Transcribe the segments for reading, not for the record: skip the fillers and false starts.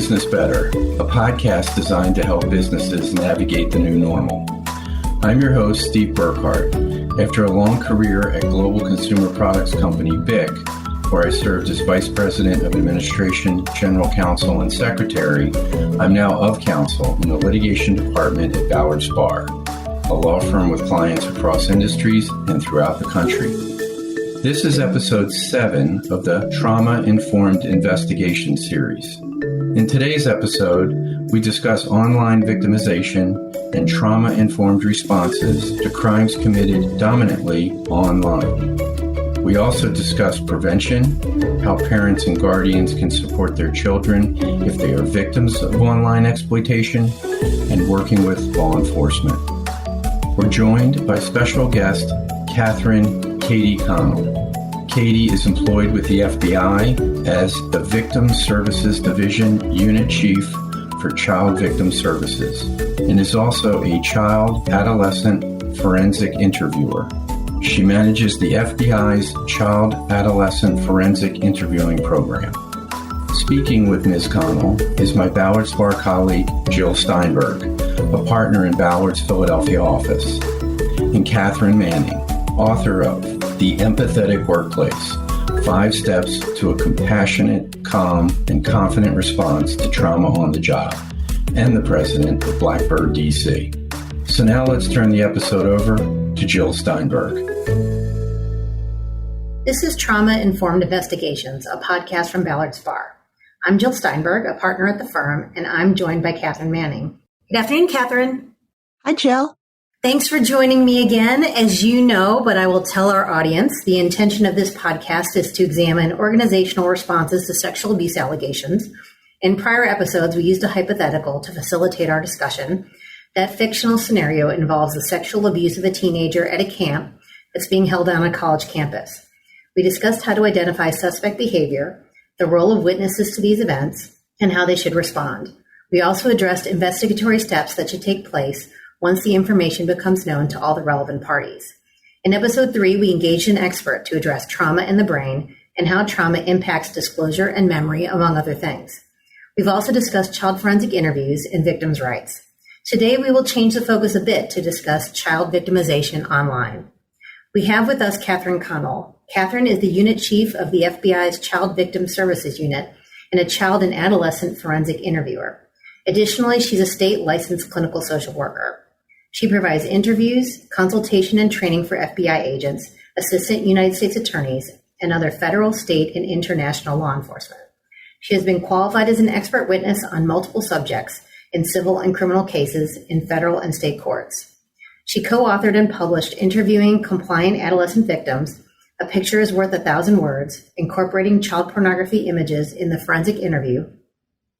Business Better, a podcast designed to help businesses navigate the new normal. I'm your host, Steve Burkhart. After a long career at global consumer products company BIC, where I served as Vice President of Administration, General Counsel, and Secretary, I'm now of counsel in the litigation department at Ballard, a law firm with clients across industries and throughout the country. This is episode 7 of the Trauma-Informed Investigation series. In today's episode, we discuss online victimization and trauma-informed responses to crimes committed dominantly online. We also discuss prevention, how parents and guardians can support their children if they are victims of online exploitation, and working with law enforcement. We're joined by special guest Katharine Connell. Katie is employed with the FBI as the Victim Services Division Unit Chief for Child Victim Services and is also a Child Adolescent Forensic Interviewer. She manages the FBI's Child Adolescent Forensic Interviewing Program. Speaking with Ms. Connell is my Ballard Spa colleague, Jill Steinberg, a partner in Ballard's Philadelphia office, and Katharine Manning, author of The Empathetic Workplace, 5 Steps to a Compassionate, Calm, and Confident Response to Trauma on the Job, and the president of Blackbird, DC. So now let's turn the episode over to Jill Steinberg. This is Trauma-Informed Investigations, a podcast from Ballard Spa. I'm Jill Steinberg, a partner at the firm, and I'm joined by Katharine Manning. Good afternoon, Katharine. Hi, Jill. Thanks for joining me again. As you know, but I will tell our audience, the intention of this podcast is to examine organizational responses to sexual abuse allegations. In prior episodes, we used a hypothetical to facilitate our discussion. That fictional scenario involves the sexual abuse of a teenager at a camp that's being held on a college campus. We discussed how to identify suspect behavior, the role of witnesses to these events, and how they should respond. We also addressed investigatory steps that should take place once the information becomes known to all the relevant parties. In episode 3, we engaged an expert to address trauma in the brain and how trauma impacts disclosure and memory, among other things. We've also discussed child forensic interviews and victims' rights. Today, we will change the focus a bit to discuss child victimization online. We have with us Katharine Connell. Katharine is the Unit Chief of the FBI's Child Victim Services Unit and a Child and Adolescent Forensic Interviewer. Additionally, she's a state licensed clinical social worker. She provides interviews, consultation, and training for FBI agents, assistant United States attorneys, and other federal, state, and international law enforcement. She has been qualified as an expert witness on multiple subjects in civil and criminal cases in federal and state courts. She co-authored and published Interviewing Compliant Adolescent Victims, A Picture is Worth 1,000 Words, Incorporating Child Pornography Images in the Forensic Interview,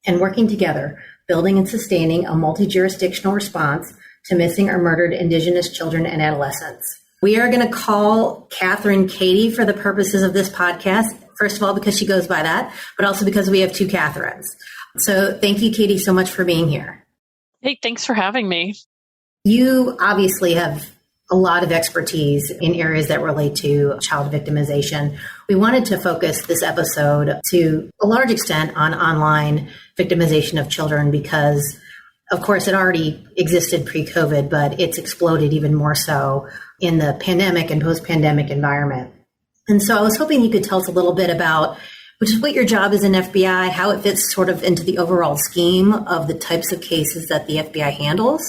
and Working Together, Building and Sustaining a Multi-Jurisdictional Response to Missing or Murdered Indigenous Children and Adolescents. We are going to call Katharine Katie for the purposes of this podcast, first of all, because she goes by that, but also because we have 2 Katharines. So thank you, Katie, so much for being here. Hey, thanks for having me. You obviously have a lot of expertise in areas that relate to child victimization. We wanted to focus this episode to a large extent on online victimization of children because, of course, it already existed pre-COVID, but it's exploded even more so in the pandemic and post-pandemic environment. And so I was hoping you could tell us a little bit about which is what your job is in FBI, how it fits sort of into the overall scheme of the types of cases that the FBI handles.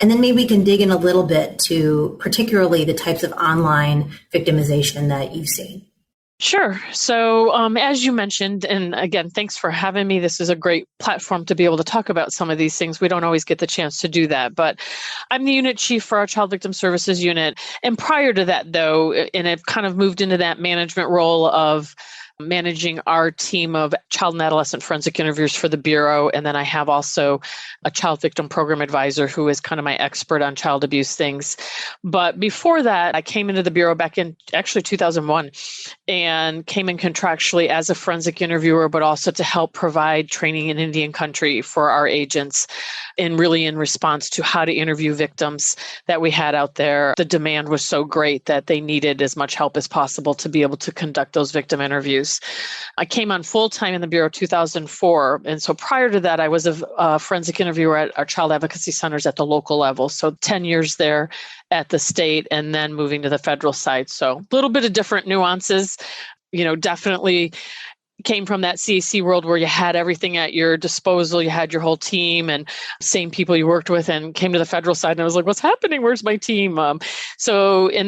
And then maybe we can dig in a little bit to particularly the types of online victimization that you've seen. Sure. So as you mentioned, and again, thanks for having me. This is a great platform to be able to talk about some of these things. We don't always get the chance to do that, but I'm the unit chief for our Child Victim Services Unit. And prior to that, though, and I've kind of moved into that management role of managing our team of child and adolescent forensic interviewers for the Bureau. And then I have also a child victim program advisor who is kind of my expert on child abuse things. But before that, I came into the Bureau back in actually 2001 and came in contractually as a forensic interviewer, but also to help provide training in Indian country for our agents and really in response to how to interview victims that we had out there. The demand was so great that they needed as much help as possible to be able to conduct those victim interviews. I came on full-time in the Bureau 2004. And so prior to that, I was a forensic interviewer at our child advocacy centers at the local level. So 10 years there at the state and then moving to the federal side. So a little bit of different nuances, definitely came from that CAC world where you had everything at your disposal. You had your whole team and same people you worked with, and came to the federal side and I was like, what's happening? Where's my team? And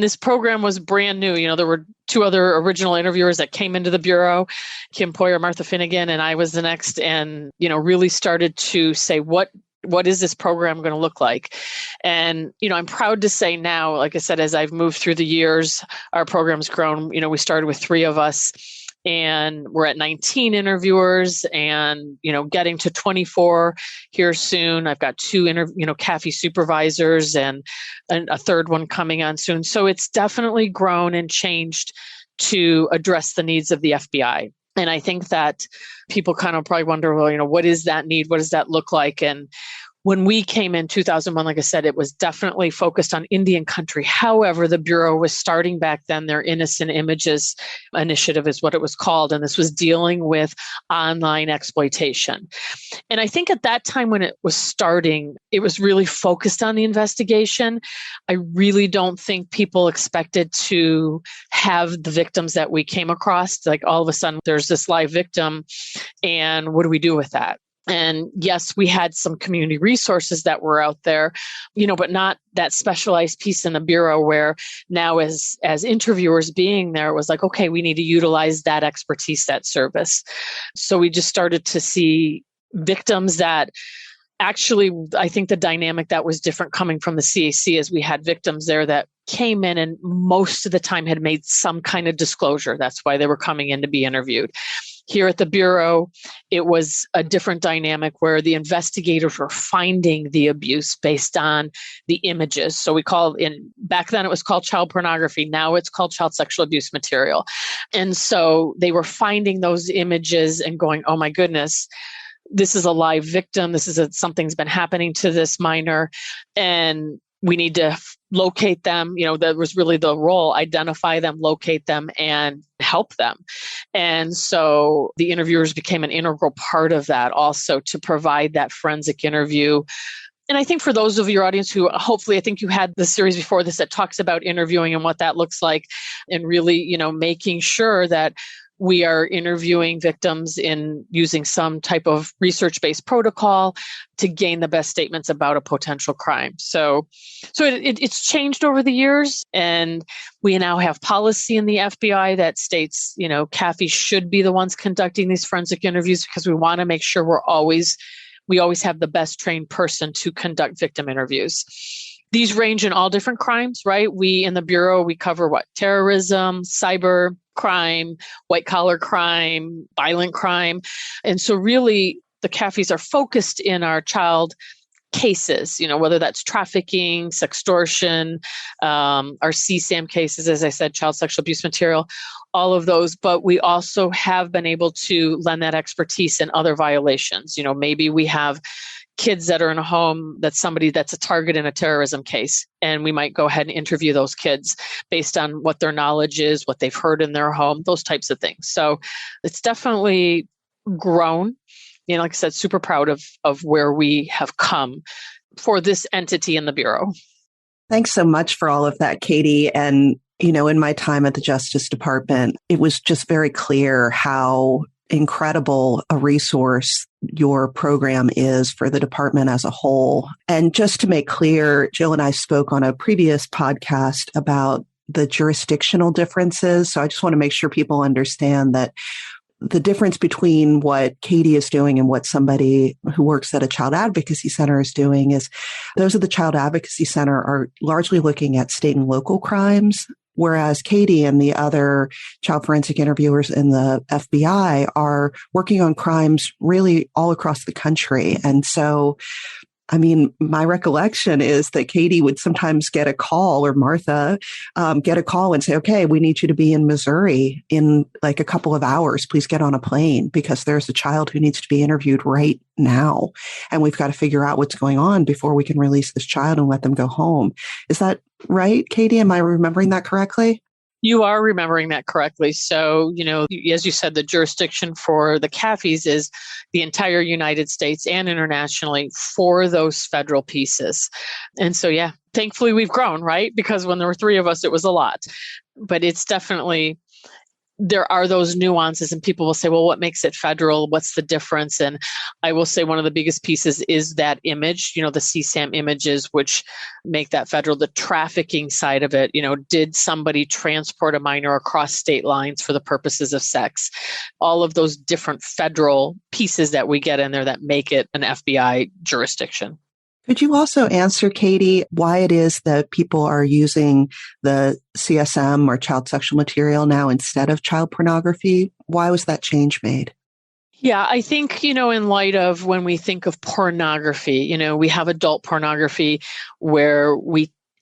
this program was brand new. There were two other original interviewers that came into the Bureau, Kim Poyer, Martha Finnegan, and I was the next, and, really started to say, what is this program going to look like? And, I'm proud to say now, like I said, as I've moved through the years, our program's grown. We started with 3 of us. And we're at 19 interviewers and, getting to 24 here soon. I've got 2 CAFE supervisors and a third one coming on soon. So it's definitely grown and changed to address the needs of the FBI. And I think that people kind of probably wonder, well, what is that need? What does that look like? And when we came in 2001, like I said, it was definitely focused on Indian country. However, the Bureau was starting back then, their Innocent Images initiative is what it was called. And this was dealing with online exploitation. And I think at that time when it was starting, it was really focused on the investigation. I really don't think people expected to have the victims that we came across. Like all of a sudden, there's this live victim. And what do we do with that? And yes, we had some community resources that were out there, but not that specialized piece in the Bureau where now as interviewers being there, it was like, okay, we need to utilize that expertise, that service. So we just started to see victims that actually, I think the dynamic that was different coming from the CAC is we had victims there that came in and most of the time had made some kind of disclosure. That's why they were coming in to be interviewed. Here at the Bureau, it was a different dynamic where the investigators were finding the abuse based on the images. So back then it was called child pornography. Now it's called child sexual abuse material. And so they were finding those images and going, oh my goodness, this is a live victim. Something's been happening to this minor. And we need to locate them. That was really the role, identify them, locate them, and help them. And so the interviewers became an integral part of that also to provide that forensic interview. And I think for those of your audience who hopefully, I think you had the series before this that talks about interviewing and what that looks like and really, making sure that we are interviewing victims in using some type of research-based protocol to gain the best statements about a potential crime. So it's changed over the years, and we now have policy in the FBI that states, CAFE should be the ones conducting these forensic interviews because we want to make sure we always have the best trained person to conduct victim interviews. These range in all different crimes, right? We in the Bureau, we cover terrorism, cyber crime, white collar crime, violent crime. And so really the CAFEs are focused in our child cases, whether that's trafficking, sextortion, our CSAM cases, as I said, child sexual abuse material, all of those. But we also have been able to lend that expertise in other violations. Maybe we have kids that are in a home that's somebody that's a target in a terrorism case. And we might go ahead and interview those kids based on what their knowledge is, what they've heard in their home, those types of things. So it's definitely grown. Like I said, super proud of where we have come for this entity in the Bureau. Thanks so much for all of that, Katie. And, in my time at the Justice Department, it was just very clear how incredible a resource your program is for the department as a whole. And just to make clear, Jill and I spoke on a previous podcast about the jurisdictional differences. So I just want to make sure people understand that the difference between what Katie is doing and what somebody who works at a child advocacy center is doing is those at the child advocacy center are largely looking at state and local crimes, whereas Katie and the other child forensic interviewers in the FBI are working on crimes really all across the country. And so, my recollection is that Katie would sometimes get a call, or Martha get a call and say, okay, we need you to be in Missouri in like a couple of hours. Please get on a plane because there's a child who needs to be interviewed right now. And we've got to figure out what's going on before we can release this child and let them go home. Is that right, Katie? Am I remembering that correctly? You are remembering that correctly. So, as you said, the jurisdiction for the CAFEs is the entire United States and internationally for those federal pieces. And so, yeah, thankfully we've grown, right? Because when there were 3 of us, it was a lot. But it's definitely, there are those nuances, and people will say, well, what makes it federal? What's the difference? And I will say one of the biggest pieces is that image, the CSAM images, which make that federal. The trafficking side of it, did somebody transport a minor across state lines for the purposes of sex? All of those different federal pieces that we get in there that make it an FBI jurisdiction. Could you also answer, Katie, why it is that people are using the CSM or child sexual material now instead of child pornography? Why was that change made? Yeah, I think, in light of when we think of pornography, we have adult pornography where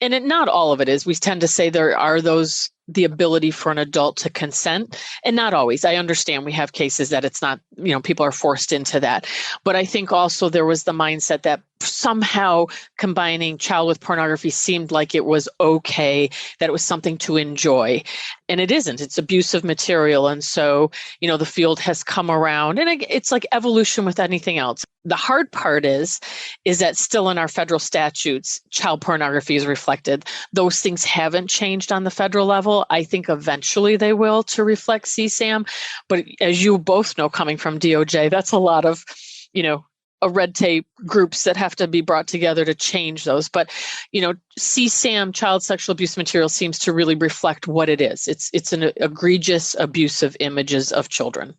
not all of it is, we tend to say there are the ability for an adult to consent, and not always. I understand we have cases that it's not, people are forced into that. But I think also there was the mindset that somehow combining child with pornography seemed like it was okay, that it was something to enjoy. And it isn't. It's abusive material. And so, the field has come around, and it's like evolution with anything else. The hard part is that still in our federal statutes, child pornography is reflected. Those things haven't changed on the federal level. I think eventually they will to reflect CSAM. But as you both know, coming from DOJ, that's a lot of, a red tape groups that have to be brought together to change those. But, CSAM, child sexual abuse material, seems to really reflect what it is. It's an egregious abusive images of children.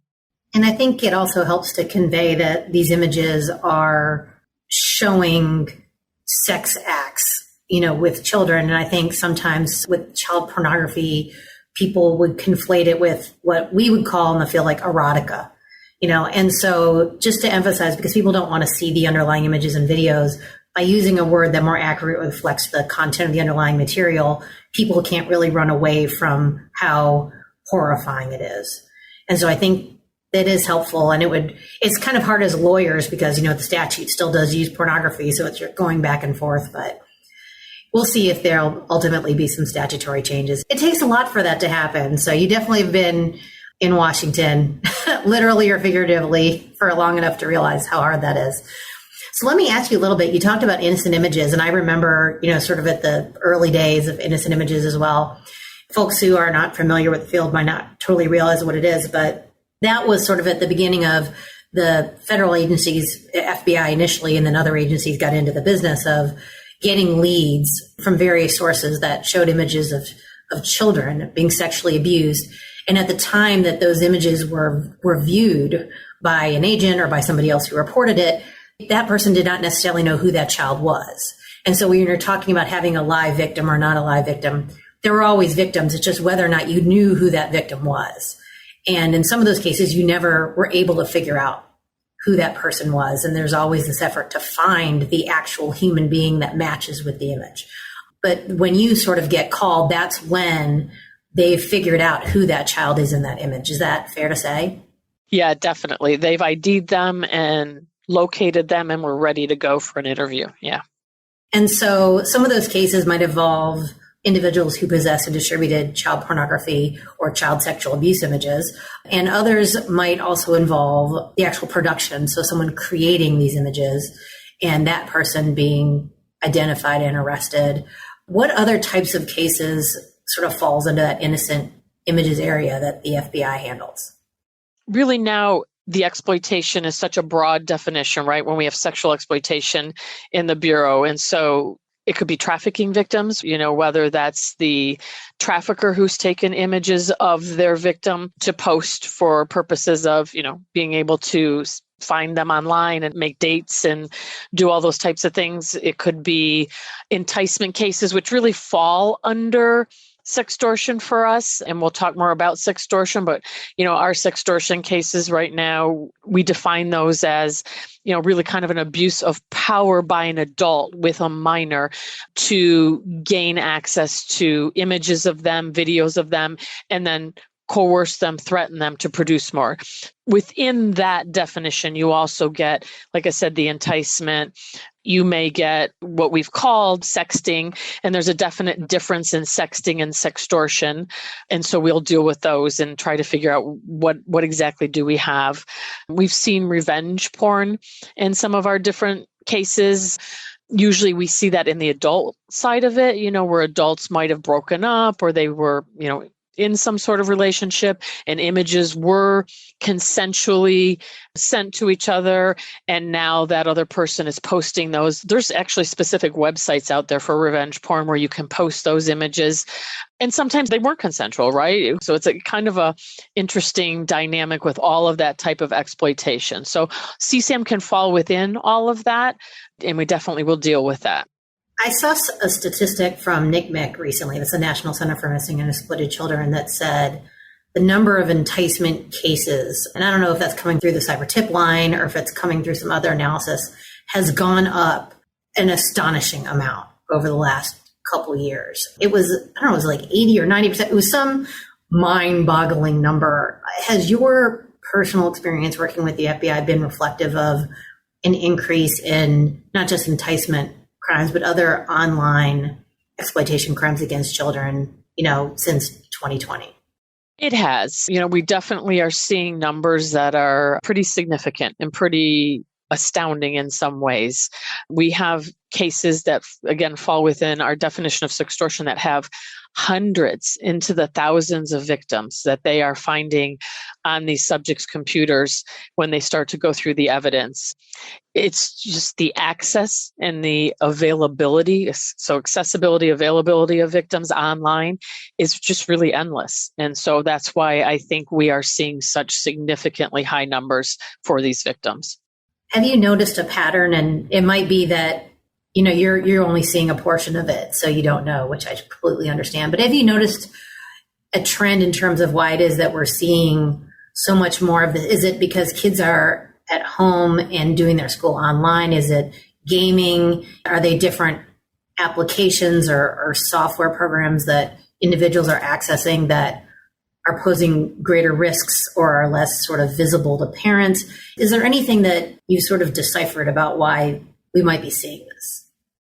And I think it also helps to convey that these images are showing sex acts, with children. And I think sometimes with child pornography, people would conflate it with what we would call in the field like erotica. And so just to emphasize, because people don't want to see the underlying images and videos, by using a word that more accurately reflects the content of the underlying material, people can't really run away from how horrifying it is. And so I think that is helpful. And it's kind of hard as lawyers because, the statute still does use pornography. So it's going back and forth, but we'll see if there'll ultimately be some statutory changes. It takes a lot for that to happen. So you definitely have been in Washington, literally or figuratively, for long enough to realize how hard that is. So let me ask you a little bit. You talked about innocent images, and I remember, sort of at the early days of innocent images as well. Folks who are not familiar with the field might not totally realize what it is, but that was sort of at the beginning of the federal agencies, FBI initially, and then other agencies got into the business of getting leads from various sources that showed images of children being sexually abused. And at the time that those images were viewed by an agent or by somebody else who reported it, that person did not necessarily know who that child was. And so when you're talking about having a live victim or not a live victim, there were always victims. It's just whether or not you knew who that victim was. And in some of those cases, you never were able to figure out who that person was. And there's always this effort to find the actual human being that matches with the image. But when you sort of get called, that's when they've figured out who that child is in that image. Is that fair to say? Yeah, definitely. They've ID'd them and located them, and we're ready to go for an interview. Yeah. And so some of those cases might involve individuals who possess and distributed child pornography or child sexual abuse images. And others might also involve the actual production. So someone creating these images and that person being identified and arrested. What other types of cases sort of falls into that innocent images area that the FBI handles? Really now, the exploitation is such a broad definition, right? When we have sexual exploitation in the Bureau. And so it could be trafficking victims, whether that's the trafficker who's taken images of their victim to post for purposes of, being able to find them online and make dates and do all those types of things. It could be enticement cases, which really fall under sextortion for us. And we'll talk more about sextortion, but, our sextortion cases right now, we define those as, really kind of an abuse of power by an adult with a minor to gain access to images of them, videos of them, and then coerce them, threaten them to produce more. Within that definition, you also get, like I said, the enticement, you may get what we've called sexting, and there's a definite difference in sexting and sextortion. And so we'll deal with those and try to figure out what exactly do we have. We've seen revenge porn in some of our different cases. Usually we see that in the adult side of it, where adults might have broken up or they were, in some sort of relationship and images were consensually sent to each other. And now that other person is posting those. There's actually specific websites out there for revenge porn where you can post those images. And sometimes they weren't consensual, right? So it's a kind of a interesting dynamic with all of that type of exploitation. So CSAM can fall within all of that, and we definitely will deal with that. I saw a statistic from NCMEC recently, that's the National Center for Missing and Exploited Children, that said the number of enticement cases, and I don't know if that's coming through the cyber tip line or if it's coming through some other analysis, has gone up an astonishing amount over the last couple of years. It was, I don't know, it was like 80 or 90%. It was some mind-boggling number. Has your personal experience working with the FBI been reflective of an increase in not just enticement crimes, but other online exploitation crimes against children, since 2020? It has. We definitely are seeing numbers that are pretty significant and pretty astounding in some ways. We have cases that, again, fall within our definition of sextortion that have hundreds into the thousands of victims that they are finding on these subjects' computers when they start to go through the evidence. It's just the access and the availability. So accessibility, availability of victims online is just really endless. And so that's why I think we are seeing such significantly high numbers for these victims. Have you noticed a pattern? And it might be that, you're only seeing a portion of it, so you don't know, which I completely understand. But have you noticed a trend in terms of why it is that we're seeing so much more of this? Is it because kids are at home and doing their school online? Is it gaming? Are they different applications or software programs that individuals are accessing that are posing greater risks or are less sort of visible to parents? Is there anything that you sort of deciphered about why we might be seeing this?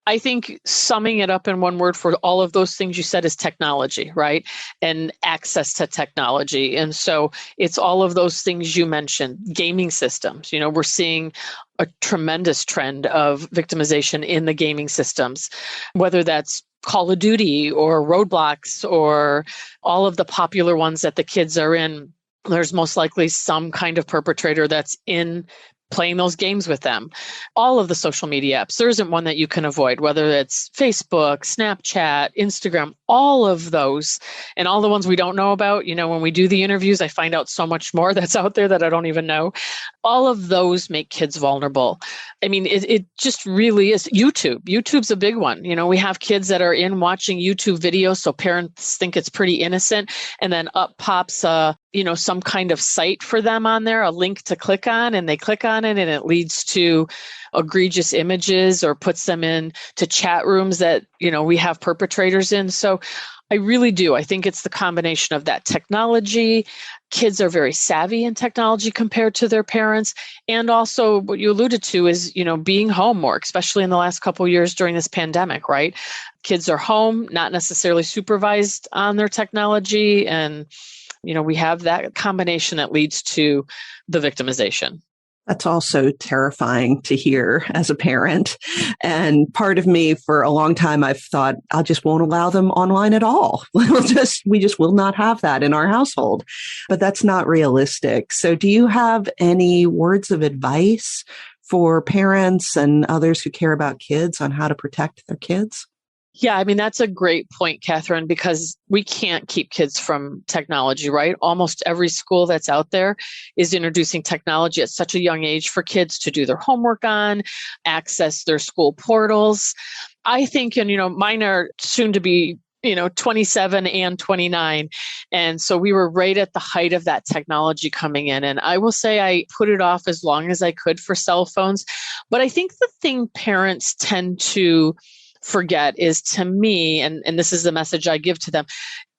I think summing it up in one word for all of those things you said is technology, right? And access to technology. And so it's all of those things you mentioned, gaming systems. We're seeing a tremendous trend of victimization in the gaming systems, whether that's Call of Duty or Roblox or all of the popular ones that the kids are in. There's most likely some kind of perpetrator that's in playing those games with them. All of the social media apps, there isn't one that you can avoid, whether it's Facebook, Snapchat, Instagram, all of those, and all the ones we don't know about. When we do the interviews, I find out so much more that's out there that I don't even know. All of those make kids vulnerable. I mean, it just really is. YouTube's a big one. We have kids that are in watching YouTube videos, so parents think it's pretty innocent, and then up pops some kind of site for them on there, a link to click on, and they click on it and it leads to egregious images or puts them in to chat rooms that, we have perpetrators in. So I really do. I think it's the combination of that technology. Kids are very savvy in technology compared to their parents. And also what you alluded to is, being home more, especially in the last couple of years during this pandemic, right? Kids are home, not necessarily supervised on their technology. And we have that combination that leads to the victimization. That's also terrifying to hear as a parent. And part of me for a long time, I've thought, I just won't allow them online at all. We just will not have that in our household. But that's not realistic. So do you have any words of advice for parents and others who care about kids on how to protect their kids? Yeah, I mean, that's a great point, Katharine, because we can't keep kids from technology, right? Almost every school that's out there is introducing technology at such a young age for kids to do their homework on, access their school portals. I think, and, mine are soon to be 27 and 29. And so we were right at the height of that technology coming in. And I will say I put it off as long as I could for cell phones. But I think the thing parents tend to forget is, to me, and this is the message I give to them,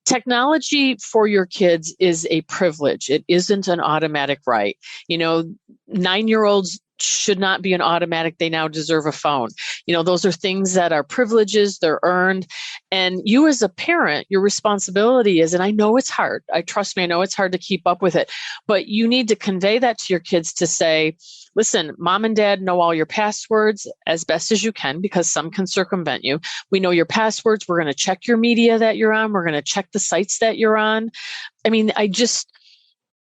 technology for your kids is a privilege. It isn't an automatic right. 9-year-olds should not be an automatic, they now deserve a phone. Those are things that are privileges, they're earned. And you as a parent, your responsibility is, and I know it's hard, trust me, I know it's hard to keep up with it, but you need to convey that to your kids to say, listen, mom and dad know all your passwords as best as you can, because some can circumvent you. We know your passwords. We're going to check your media that you're on. We're going to check the sites that you're on.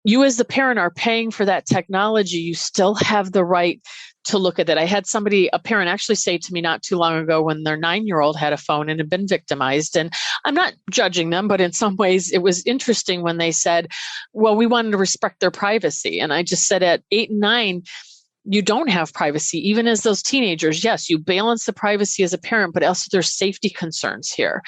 You as the parent are paying for that technology. You still have the right to look at that. I had a parent actually say to me not too long ago when their 9-year-old had a phone and had been victimized. And I'm not judging them, but in some ways it was interesting when they said, well, we wanted to respect their privacy. And I just said at 8 and 9, you don't have privacy, even as those teenagers. Yes, you balance the privacy as a parent, but also there's safety concerns here.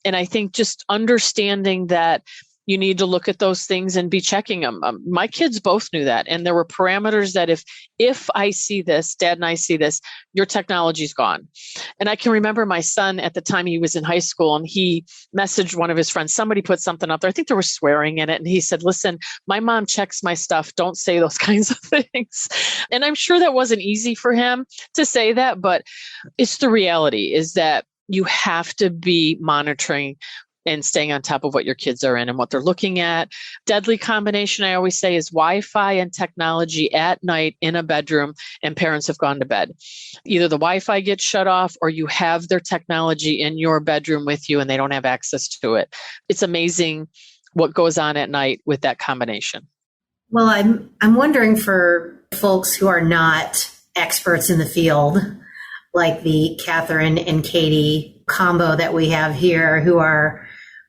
And I think just understanding that you need to look at those things and be checking them. My kids both knew that. And there were parameters that if I see this, Dad and I see this, your technology's gone. And I can remember my son at the time, he was in high school, and he messaged one of his friends. Somebody put something up there. I think there was swearing in it. And he said, listen, my mom checks my stuff. Don't say those kinds of things. And I'm sure that wasn't easy for him to say that, but it's the reality is that you have to be monitoring and staying on top of what your kids are in and what they're looking at. Deadly combination, I always say, is Wi-Fi and technology at night in a bedroom, and parents have gone to bed. Either the Wi-Fi gets shut off or you have their technology in your bedroom with you and they don't have access to it. It's amazing what goes on at night with that combination. Well, I'm wondering for folks who are not experts in the field, like the Katharine and Katie combo that we have here, who are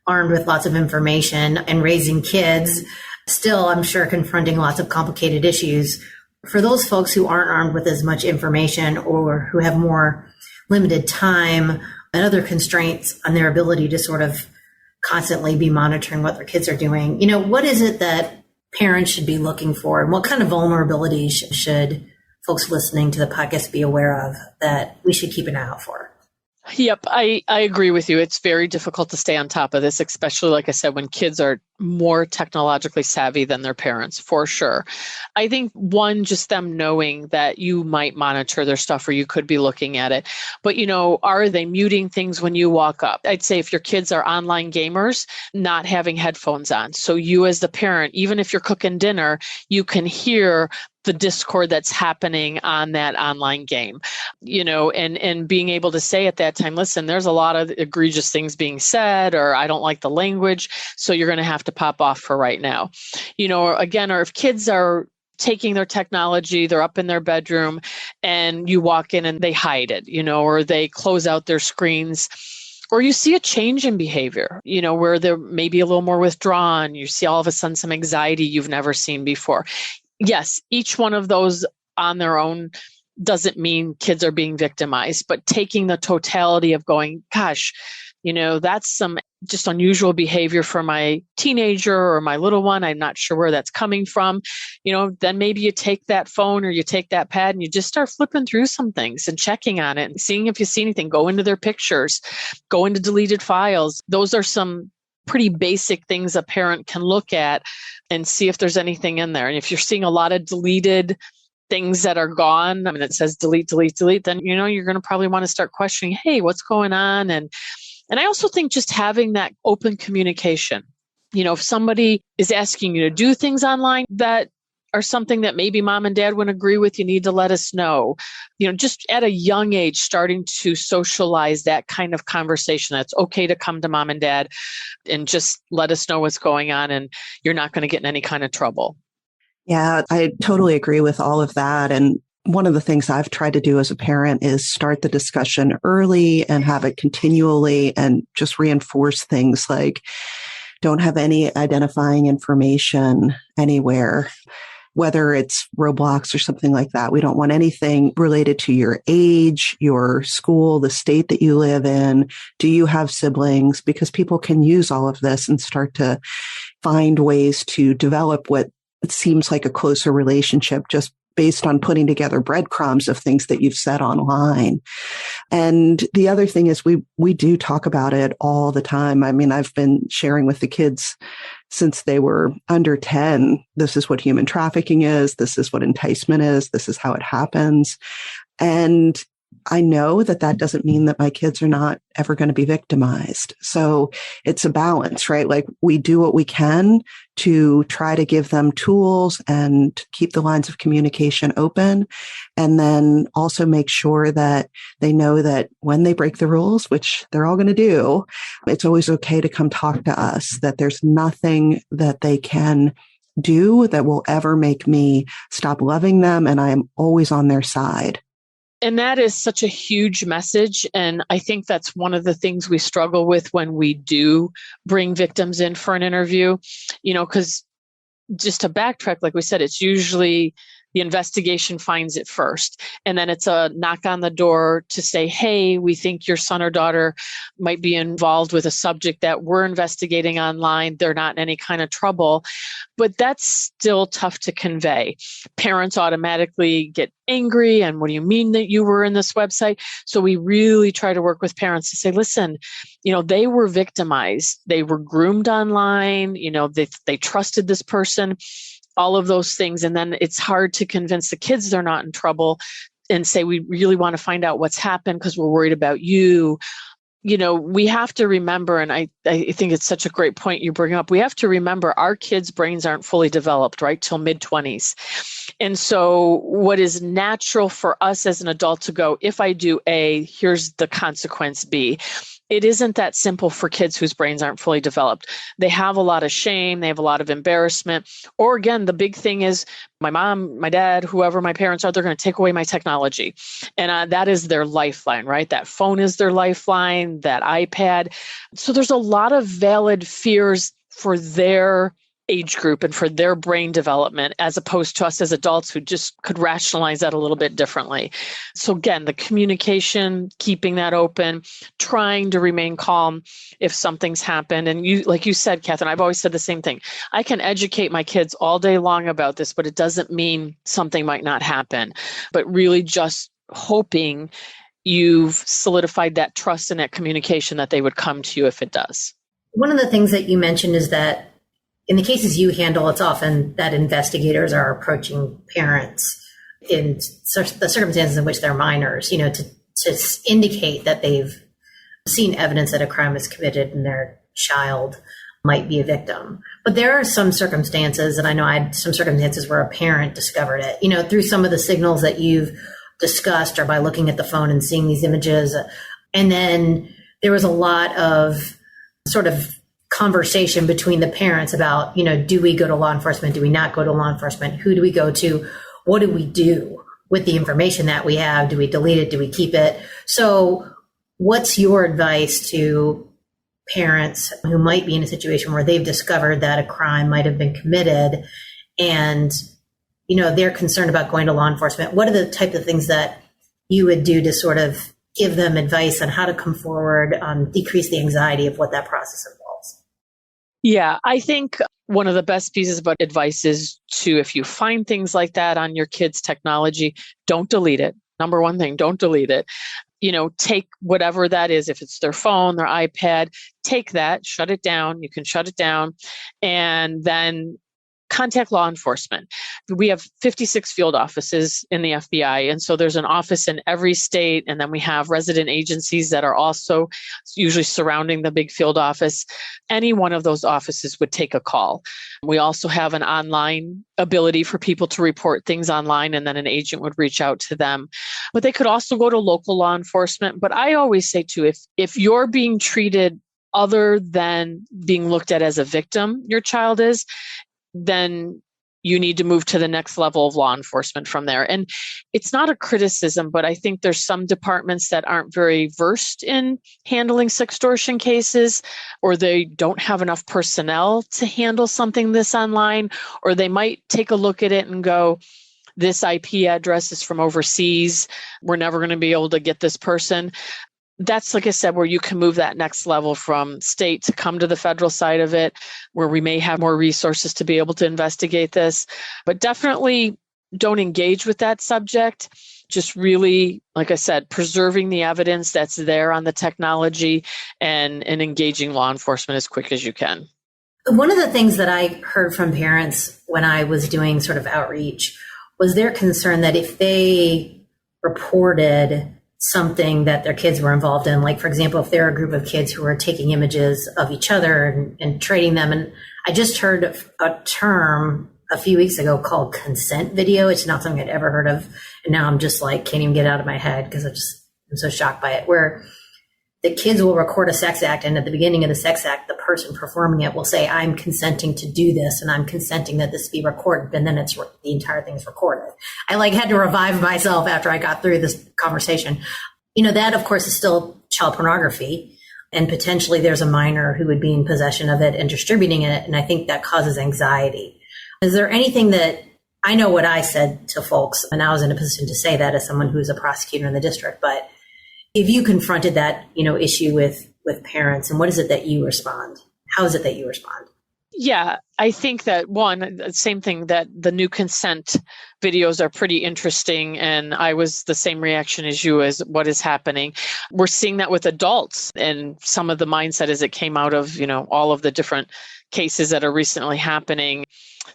armed with lots of information and raising kids, still, I'm sure, confronting lots of complicated issues. For those folks who aren't armed with as much information or who have more limited time and other constraints on their ability to sort of constantly be monitoring what their kids are doing, what is it that parents should be looking for, and what kind of vulnerabilities should folks listening to the podcast be aware of that we should keep an eye out for? Yep, I agree with you. It's very difficult to stay on top of this, especially, like I said, when kids are more technologically savvy than their parents, for sure. I think one, just them knowing that you might monitor their stuff or you could be looking at it. But, are they muting things when you walk up? I'd say if your kids are online gamers, not having headphones on. So you as the parent, even if you're cooking dinner, you can hear the discord that's happening on that online game, and being able to say at that time, listen, there's a lot of egregious things being said, or I don't like the language, so you're going to have to pop off for right now. Or if kids are taking their technology, they're up in their bedroom and you walk in and they hide it, or they close out their screens. Or you see a change in behavior, where they're maybe a little more withdrawn. You see all of a sudden some anxiety you've never seen before. Yes, each one of those on their own doesn't mean kids are being victimized, but taking the totality of going, gosh, that's some just unusual behavior for my teenager or my little one. I'm not sure where that's coming from. Then maybe you take that phone or you take that pad and you just start flipping through some things and checking on it and seeing if you see anything. Go into their pictures, go into deleted files. Those are some pretty basic things a parent can look at and see if there's anything in there. And if you're seeing a lot of deleted things that are gone, it says delete, delete, delete, then, you're going to probably want to start questioning, hey, what's going on? And I also think just having that open communication, if somebody is asking you to do things online that are something that maybe mom and dad wouldn't agree with, you need to let us know. Just at a young age, starting to socialize that kind of conversation. That's okay to come to mom and dad and just let us know what's going on, and you're not going to get in any kind of trouble. Yeah, I totally agree with all of that. And one of the things I've tried to do as a parent is start the discussion early and have it continually and just reinforce things like don't have any identifying information anywhere, whether it's Roblox or something like that. We don't want anything related to your age, your school, the state that you live in. Do you have siblings? Because people can use all of this and start to find ways to develop what it seems like a closer relationship just based on putting together breadcrumbs of things that you've said online. And the other thing is we do talk about it all the time. I've been sharing with the kids since they were under 10, this is what human trafficking is. This is what enticement is. This is how it happens. And I know that that doesn't mean that my kids are not ever going to be victimized. So it's a balance, right? Like we do what we can to try to give them tools and keep the lines of communication open. And then also make sure that they know that when they break the rules, which they're all going to do, it's always okay to come talk to us, that there's nothing that they can do that will ever make me stop loving them. And I am always on their side. And that is such a huge message. And I think that's one of the things we struggle with when we do bring victims in for an interview, because just to backtrack, like we said, it's usually the investigation finds it first. And then it's a knock on the door to say, hey, we think your son or daughter might be involved with a subject that we're investigating online. They're not in any kind of trouble. But that's still tough to convey. Parents automatically get angry. And what do you mean that you were in this website? So we really try to work with parents to say, listen, they were victimized. They were groomed online. They trusted this person. All of those things. And then it's hard to convince the kids they're not in trouble and say, we really want to find out what's happened because we're worried about you. We have to remember, and I think it's such a great point you bring up. We have to remember our kids' brains aren't fully developed, right, till mid-20s. And so what is natural for us as an adult to go, if I do A, here's the consequence B. It isn't that simple for kids whose brains aren't fully developed. They have a lot of shame. They have a lot of embarrassment. Or again, the big thing is my mom, my dad, whoever my parents are, they're going to take away my technology. And that is their lifeline, right? That phone is their lifeline, that iPad. So there's a lot of valid fears for their age group and for their brain development, as opposed to us as adults who just could rationalize that a little bit differently. So again, the communication, keeping that open, trying to remain calm if something's happened. And you, like you said, Katharine, I've always said the same thing. I can educate my kids all day long about this, but it doesn't mean something might not happen. But really just hoping you've solidified that trust and that communication that they would come to you if it does. One of the things that you mentioned is that in the cases you handle, it's often that investigators are approaching parents in the circumstances in which they're minors, to indicate that they've seen evidence that a crime is committed and their child might be a victim. But there are some circumstances, and I know I had some circumstances where a parent discovered it, through some of the signals that you've discussed or by looking at the phone and seeing these images. And then there was a lot of sort of conversation between the parents about, do we go to law enforcement? Do we not go to law enforcement? Who do we go to? What do we do with the information that we have? Do we delete it? Do we keep it? So what's your advice to parents who might be in a situation where they've discovered that a crime might have been committed and, they're concerned about going to law enforcement? What are the type of things that you would do to sort of give them advice on how to come forward, decrease the anxiety of what that process involves? Yeah, I think one of the best pieces of advice is to, if you find things like that on your kids' technology, don't delete it. Number one thing, don't delete it. Take whatever that is. If it's their phone, their iPad, take that, shut it down. You can shut it down and then contact law enforcement. We have 56 field offices in the FBI. And so there's an office in every state. And then we have resident agencies that are also usually surrounding the big field office. Any one of those offices would take a call. We also have an online ability for people to report things online, and then an agent would reach out to them. But they could also go to local law enforcement. But I always say too, if you're being treated other than being looked at as a victim, your child is, then you need to move to the next level of law enforcement from there. And it's not a criticism, but I think there's some departments that aren't very versed in handling sextortion cases, or they don't have enough personnel to handle something this online, or they might take a look at it and go, this IP address is from overseas. We're never going to be able to get this person. That's, like I said, where you can move that next level from state to come to the federal side of it, where we may have more resources to be able to investigate this. But definitely don't engage with that subject. Just really, like I said, preserving the evidence that's there on the technology and engaging law enforcement as quick as you can. One of the things that I heard from parents when I was doing sort of outreach was their concern that if they reported something that their kids were involved in, like, for example, if there are a group of kids who are taking images of each other and trading them. And I just heard a term a few weeks ago called consent video. It's not something I'd ever heard of. And now I'm just like, can't even get it out of my head because I'm so shocked by it, where the kids will record a sex act, and at the beginning of the sex act, the person performing it will say, I'm consenting to do this, and I'm consenting that this be recorded, and then the entire thing is recorded. I had to revive myself after I got through this conversation. That, of course, is still child pornography, and potentially there's a minor who would be in possession of it and distributing it, and I think that causes anxiety. Is there anything that, I know what I said to folks, and I was in a position to say that as someone who's a prosecutor in the district, but if you confronted that, issue with parents, and what is it that you respond? How is it that you respond? Yeah, I think that same thing, that the new consent videos are pretty interesting. And I was the same reaction as you, as what is happening. We're seeing that with adults, and some of the mindset as it came out of, all of the different cases that are recently happening.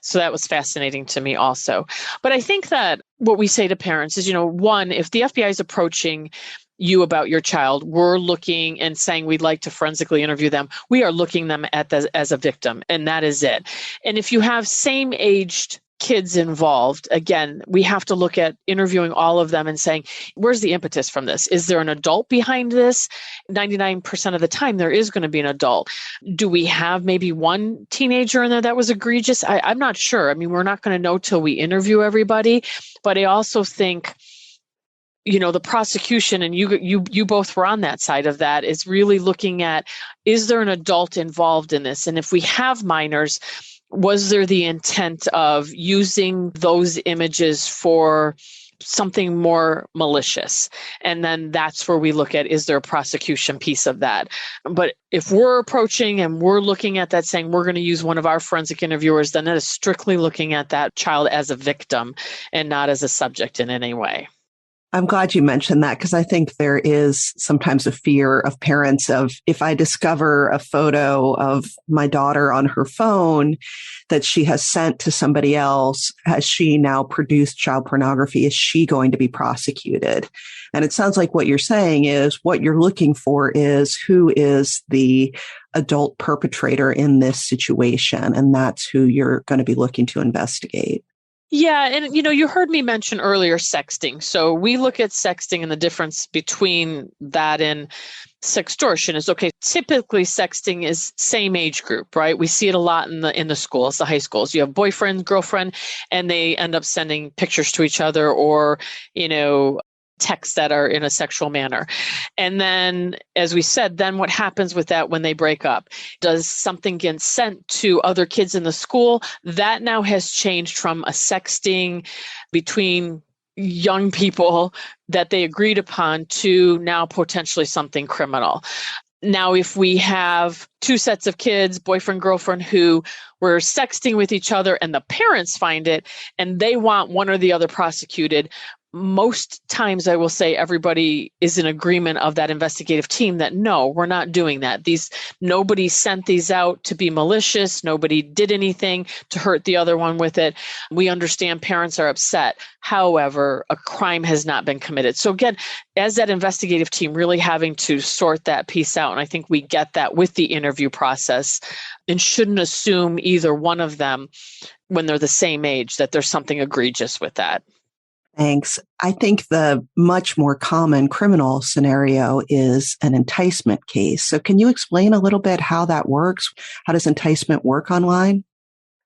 So that was fascinating to me also. But I think that what we say to parents is, one, if the FBI is approaching you about your child, we're looking and saying we'd like to forensically interview them. We are looking them as a victim, and that is it. And if you have same-aged kids involved, again, we have to look at interviewing all of them and saying, where's the impetus from this? Is there an adult behind this? 99% of the time, there is going to be an adult. Do we have maybe one teenager in there that was egregious? I'm not sure. I mean, we're not going to know till we interview everybody. But I also think, the prosecution, and you both were on that side of that, is really looking at, is there an adult involved in this? And if we have minors, was there the intent of using those images for something more malicious? And then that's where we look at, is there a prosecution piece of that? But if we're approaching and we're looking at that saying we're going to use one of our forensic interviewers, then that is strictly looking at that child as a victim and not as a subject in any way. I'm glad you mentioned that, because I think there is sometimes a fear of parents of, if I discover a photo of my daughter on her phone that she has sent to somebody else, has she now produced child pornography? Is she going to be prosecuted? And it sounds like what you're saying is, what you're looking for is, who is the adult perpetrator in this situation? And that's who you're going to be looking to investigate. Yeah. And, you heard me mention earlier sexting. So we look at sexting, and the difference between that and sextortion is, okay, typically sexting is same age group, right? We see it a lot in the schools, the high schools. You have boyfriend, girlfriend, and they end up sending pictures to each other, or, texts that are in a sexual manner. And then, as we said, then what happens with that when they break up? Does something get sent to other kids in the school? That now has changed from a sexting between young people that they agreed upon to now potentially something criminal. Now, if we have two sets of kids, boyfriend, girlfriend, who were sexting with each other, and the parents find it and they want one or the other prosecuted, most times I will say everybody is in agreement of that investigative team that, no, we're not doing that. Nobody sent these out to be malicious. Nobody did anything to hurt the other one with it. We understand parents are upset. However, a crime has not been committed. So again, as that investigative team, really having to sort that piece out. And I think we get that with the interview process, and shouldn't assume either one of them, when they're the same age, that there's something egregious with that. Thanks. I think the much more common criminal scenario is an enticement case. So can you explain a little bit how that works? How does enticement work online?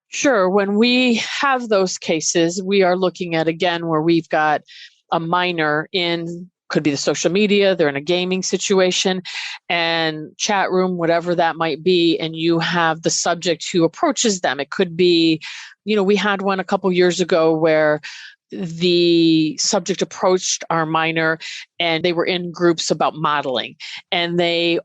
Sure. When we have those cases, we are looking at, again, where we've got a minor in, could be the social media, they're in a gaming situation, and chat room, whatever that might be, and you have the subject who approaches them. It could be, we had one a couple years ago where the subject approached our minor, and they were in groups about modeling, and they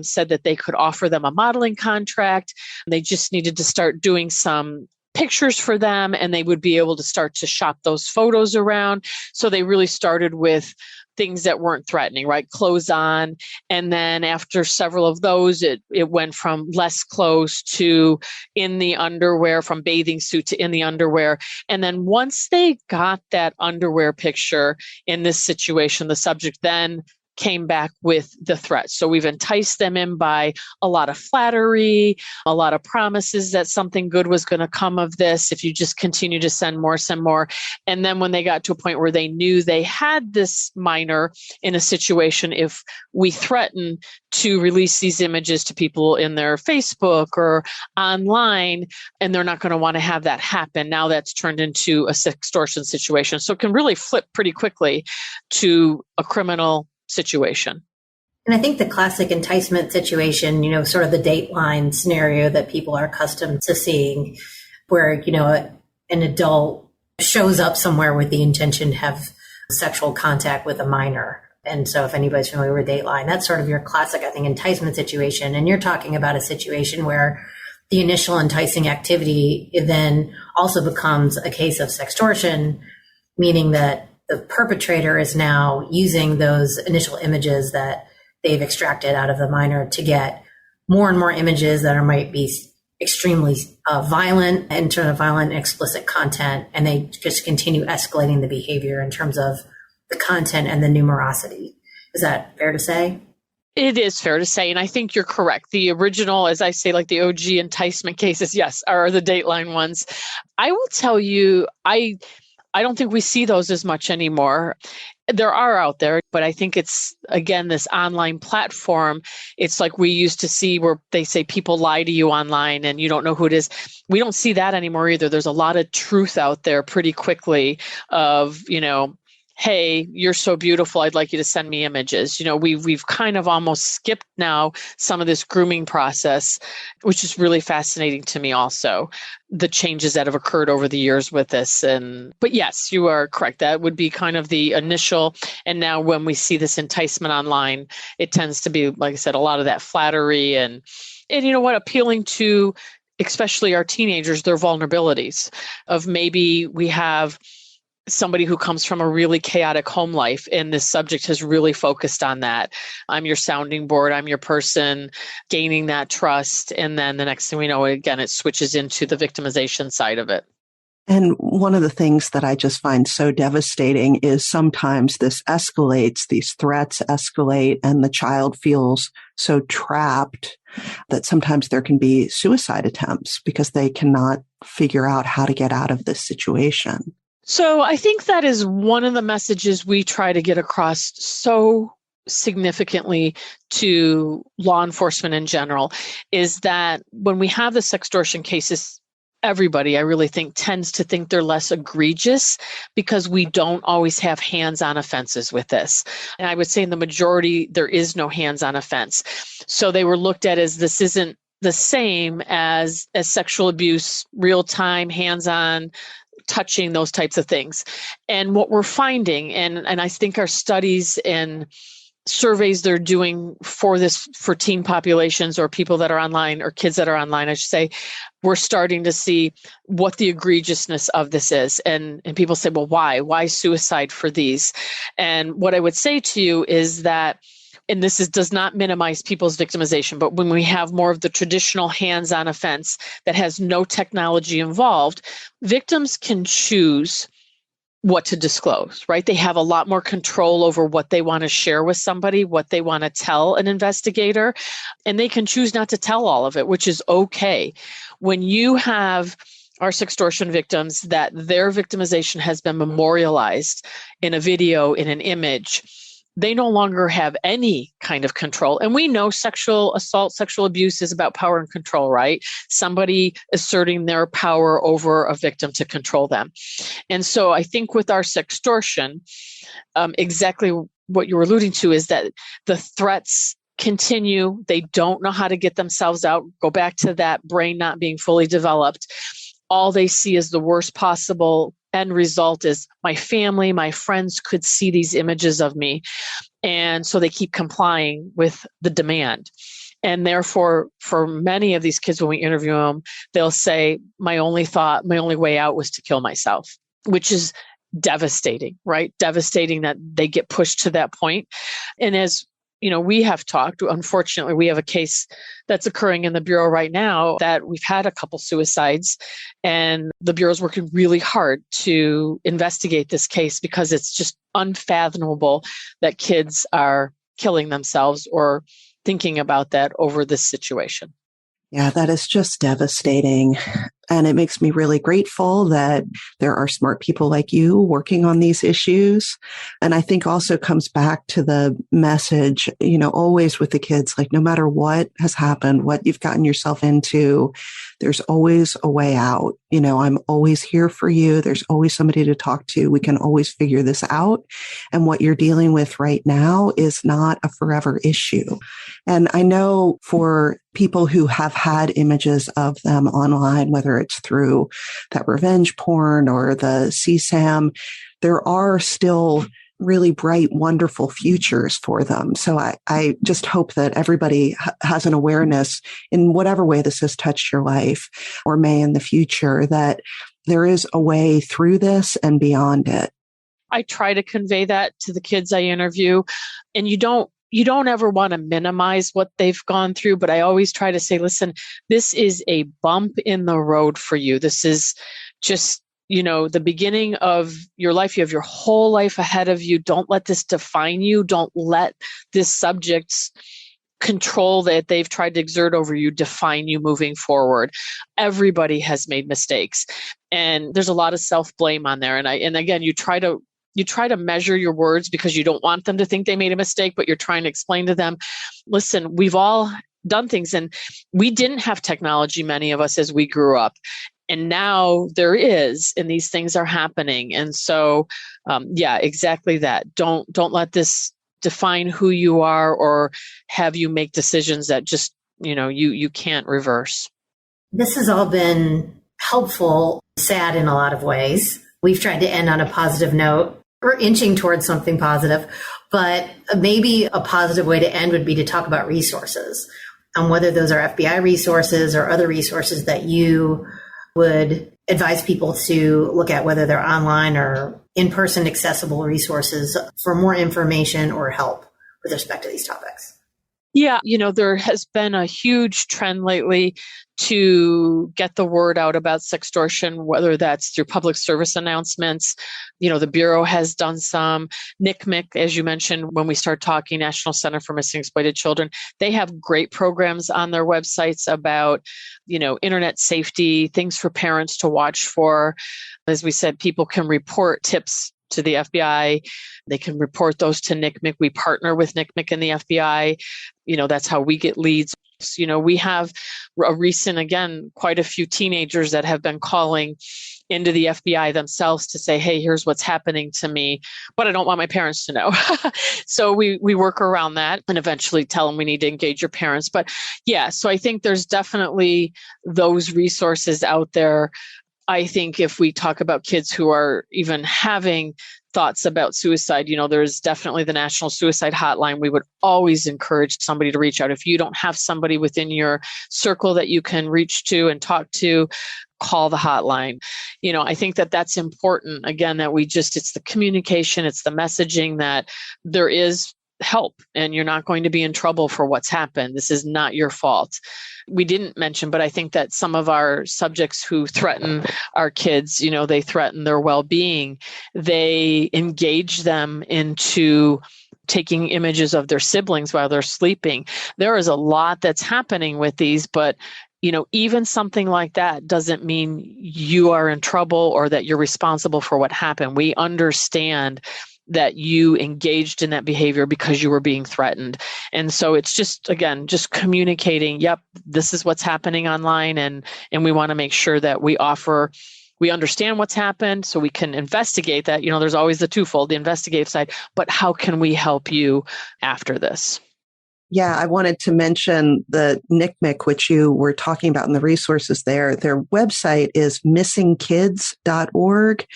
said that they could offer them a modeling contract. They just needed to start doing some pictures for them, and they would be able to start to shop those photos around. So they really started with things that weren't threatening, right? Clothes on. And then after several of those, it went from less clothes to in the underwear, from bathing suit to in the underwear. And then once they got that underwear picture in this situation, the subject then came back with the threat. So we've enticed them in by a lot of flattery, a lot of promises that something good was going to come of this if you just continue to send more. And then when they got to a point where they knew they had this minor in a situation, if we threaten to release these images to people in their Facebook or online, and they're not going to want to have that happen, now that's turned into a sextortion situation. So it can really flip pretty quickly to a criminal situation. And I think the classic enticement situation, sort of the Dateline scenario that people are accustomed to seeing, where, an adult shows up somewhere with the intention to have sexual contact with a minor. And so if anybody's familiar with Dateline, that's sort of your classic, I think, enticement situation. And you're talking about a situation where the initial enticing activity then also becomes a case of sextortion, meaning that the perpetrator is now using those initial images that they've extracted out of the minor to get more and more images that might be extremely violent in terms of violent and explicit content. And they just continue escalating the behavior in terms of the content and the numerosity. Is that fair to say? It is fair to say, and I think you're correct. The original, as I say, like the OG enticement cases, yes, are the Dateline ones. I will tell you, I don't think we see those as much anymore. There are out there, but I think it's, again, this online platform. It's like we used to see where they say people lie to you online and you don't know who it is. We don't see that anymore either. There's a lot of truth out there pretty quickly of, hey, you're so beautiful, I'd like you to send me images. We've kind of almost skipped now some of this grooming process, which is really fascinating to me also, the changes that have occurred over the years with this. But yes, you are correct. That would be kind of the initial. And now when we see this enticement online, it tends to be, like I said, a lot of that flattery and appealing to, especially our teenagers, their vulnerabilities of maybe we have somebody who comes from a really chaotic home life, and this subject has really focused on that. I'm your sounding board, I'm your person, gaining that trust. And then the next thing we know, again, it switches into the victimization side of it. And one of the things that I just find so devastating is sometimes this escalates, these threats escalate, and the child feels so trapped that sometimes there can be suicide attempts because they cannot figure out how to get out of this situation. So I think that is one of the messages we try to get across so significantly to law enforcement in general, is that when we have the sextortion cases, everybody, I really think, tends to think they're less egregious because we don't always have hands-on offenses with this. And I would say in the majority, there is no hands-on offense. So they were looked at as this isn't the same as sexual abuse, real-time, hands-on, touching, those types of things. And what we're finding, and I think our studies and surveys they're doing for teen populations or people that are online or kids that are online, I should say, we're starting to see what the egregiousness of this is. And people say, well, why? Why suicide for these? And what I would say to you is that, and this does not minimize people's victimization, but when we have more of the traditional hands-on offense that has no technology involved, victims can choose what to disclose, right? They have a lot more control over what they want to share with somebody, what they want to tell an investigator, and they can choose not to tell all of it, which is okay. When you have our sextortion victims that their victimization has been memorialized in a video, in an image, they no longer have any kind of control. And we know sexual assault, sexual abuse is about power and control, right? Somebody asserting their power over a victim to control them. And so I think with our sextortion, exactly what you were alluding to is that the threats continue. They don't know how to get themselves out. Go back to that brain not being fully developed. All they see is the worst possible end result is my family, my friends could see these images of me. And so they keep complying with the demand. And therefore, for many of these kids, when we interview them, they'll say, my only way out was to kill myself, which is devastating, right? Devastating that they get pushed to that point. And as we have talked, unfortunately, we have a case that's occurring in the Bureau right now that we've had a couple suicides, and the Bureau is working really hard to investigate this case because it's just unfathomable that kids are killing themselves or thinking about that over this situation. Yeah, that is just devastating. And it makes me really grateful that there are smart people like you working on these issues. And I think also comes back to the message, always with the kids, like no matter what has happened, what you've gotten yourself into, there's always a way out. I'm always here for you. There's always somebody to talk to. We can always figure this out. And what you're dealing with right now is not a forever issue. And I know for people who have had images of them online, whether it's through that revenge porn or the CSAM, there are still really bright, wonderful futures for them. So I just hope that everybody has an awareness in whatever way this has touched your life or may in the future, that there is a way through this and beyond it. I try to convey that to the kids I interview, and you don't ever want to minimize what they've gone through, but I always try to say, listen, this is a bump in the road for you. This is just, the beginning of your life. You have your whole life ahead of you. Don't let this define you. Don't let this subject's control that they've tried to exert over you define you moving forward. Everybody has made mistakes, and there's a lot of self-blame on there. And again, you try to measure your words because you don't want them to think they made a mistake, but you're trying to explain to them, listen, we've all done things, and we didn't have technology, many of us, as we grew up. And now there is, and these things are happening. And so, exactly that. Don't let this define who you are or have you make decisions that just, you can't reverse. This has all been helpful, sad in a lot of ways. We've tried to end on a positive note. We're inching towards something positive, but maybe a positive way to end would be to talk about resources, and whether those are FBI resources or other resources that you would advise people to look at, whether they're online or in-person accessible resources for more information or help with respect to these topics. Yeah, there has been a huge trend lately to get the word out about sextortion, whether that's through public service announcements. The Bureau has done some. NCMEC, as you mentioned, when we start talking, National Center for Missing and Exploited Children, they have great programs on their websites about, internet safety, things for parents to watch for. As we said, people can report tips to the FBI. They can report those to NCMEC. We partner with NCMEC and the FBI. That's how we get leads. We have a recent, again, quite a few teenagers that have been calling into the FBI themselves to say, hey, here's what's happening to me, but I don't want my parents to know. So we work around that and eventually tell them we need to engage your parents. But yeah, so I think there's definitely those resources out there. I think if we talk about kids who are even having thoughts about suicide, there's definitely the National Suicide Hotline. We would always encourage somebody to reach out. If you don't have somebody within your circle that you can reach to and talk to, call the hotline. I think that that's important. Again, that it's the communication, it's the messaging that there is help and you're not going to be in trouble for what's happened. This is not your fault. We didn't mention, but I think that some of our subjects who threaten our kids, they threaten their well-being. They engage them into taking images of their siblings while they're sleeping. There is a lot that's happening with these, but even something like that doesn't mean you are in trouble or that you're responsible for what happened. We understand that you engaged in that behavior because you were being threatened. And so it's just communicating, yep, this is what's happening online. And we want to make sure that we understand what's happened so we can investigate that. There's always the twofold, the investigative side, but how can we help you after this? Yeah, I wanted to mention the NCMEC, which you were talking about in the resources there. Their website is missingkids.org.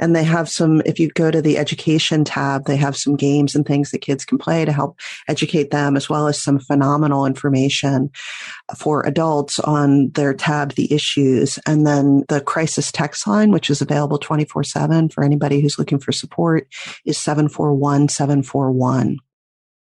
And they have some, if you go to the education tab, they have some games and things that kids can play to help educate them, as well as some phenomenal information for adults on their tab, The Issues. And then the crisis text line, which is available 24/7 for anybody who's looking for support, is 741-741.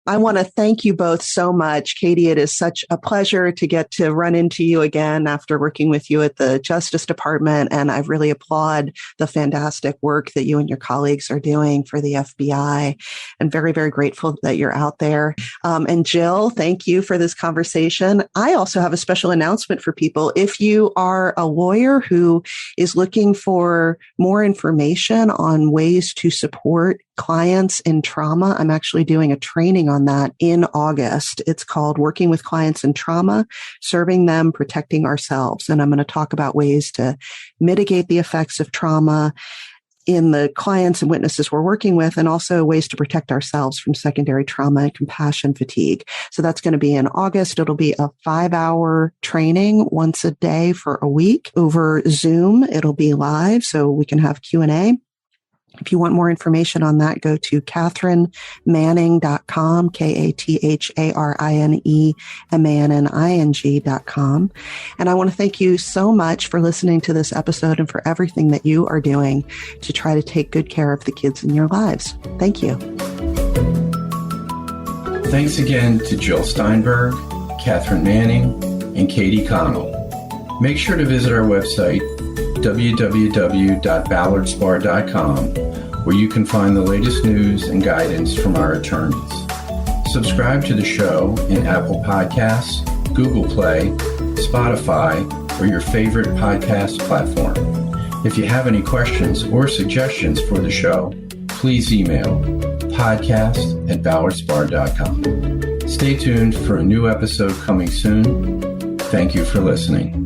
I want to thank you both so much. Katie, it is such a pleasure to get to run into you again after working with you at the Justice Department. And I really applaud the fantastic work that you and your colleagues are doing for the FBI, and very, very grateful that you're out there. And Jill, thank you for this conversation. I also have a special announcement for people. If you are a lawyer who is looking for more information on ways to support clients in trauma, I'm actually doing a training on that in August. It's called Working with Clients in Trauma, Serving Them, Protecting Ourselves. And I'm going to talk about ways to mitigate the effects of trauma in the clients and witnesses we're working with, and also ways to protect ourselves from secondary trauma and compassion fatigue. So that's going to be in August. It'll be a 5-hour training once a day for a week over Zoom. It'll be live, so we can have Q&A. If you want more information on that, go to katharinemanning.com, KATHARINEMANNING.com. And I want to thank you so much for listening to this episode and for everything that you are doing to try to take good care of the kids in your lives. Thank you. Thanks again to Jill Steinberg, Katharine Manning, and Katie Connell. Make sure to visit our website, www.ballardspar.com, where you can find the latest news and guidance from our attorneys. Subscribe to the show in Apple Podcasts, Google Play, Spotify, or your favorite podcast platform. If you have any questions or suggestions for the show, please email podcast@ballardspar.com. Stay tuned for a new episode coming soon. Thank you for listening.